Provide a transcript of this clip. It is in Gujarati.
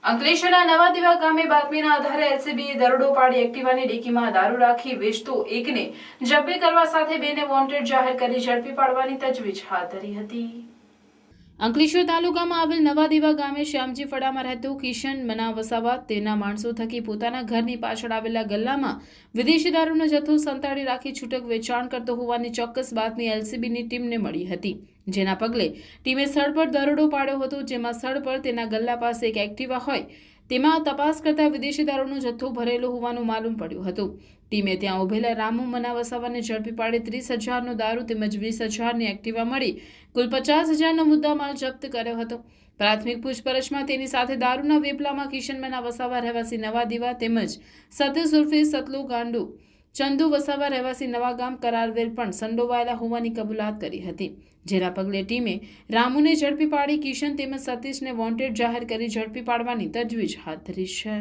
અંકલેશ્વરના નવા દીવા ગામે બાતમીના આધારે એલસીબીએ દરોડો પાડી એક્ટિવાની ડિક્કીમાં દારૂ રાખી વેચતો એકને જપ્ત કરવા સાથે બેને વોન્ટેડ જાહેર કરી ઝડપી પાડવાની તજવીજ હાથ ધરી હતી। અંકલેશ્વર તાલુકામાં આવેલ નવા દીવા ગામે શ્યામજી ફળામાં રહેતો કિશન મના વસાવા તેના માણસો થકી પોતાના ઘરની પાછળ આવેલા ગલ્લામાં વિદેશી દારૂનો જથ્થો સંતાડી રાખી છૂટક વેચાણ કરતો હોવાની ચોક્કસ બાતમી એલસીબીની ટીમને મળી હતી, જેના પગલે ટીમે સ્થળ પર દરોડો પાડ્યો હતો, જેમાં સ્થળ પર તેના ગલ્લા પાસે એક એક્ટિવા હોય તેમાં તપાસ કરતા વિદેશી દારૂનો જથ્થો ભરેલો હોવાનું માલુમ પડ્યું હતું। ટીમે ત્યાં ઉભેલા રામુ મના વસાવાને ઝડપી પાડી 30,000નો દારૂ તેમજ 20,000ની એક્ટિવા મળી કુલ 50,000નો મુદ્દામાલ જપ્ત કર્યો હતો। પ્રાથમિક પૂછપરછમાં તેની સાથે દારૂના વેપલામાં કિશન મના વસાવા રહેવાસી નવા દીવા તેમજ સતીશ ઉર્ફે સતલુ ગાંડુ ચંદુ વસાવા રહેવાસી નવા ગામ કરારવેલ પણ સંડોવાયેલા હોવાની કબૂલાત કરી હતી, જેના પગલે ટીમે રામુને ઝડપી પાડી કિશન તેમજ સતીશને વોન્ટેડ જાહેર કરી ઝડપી પાડવાની તજવીજ હાથ ધરી છે।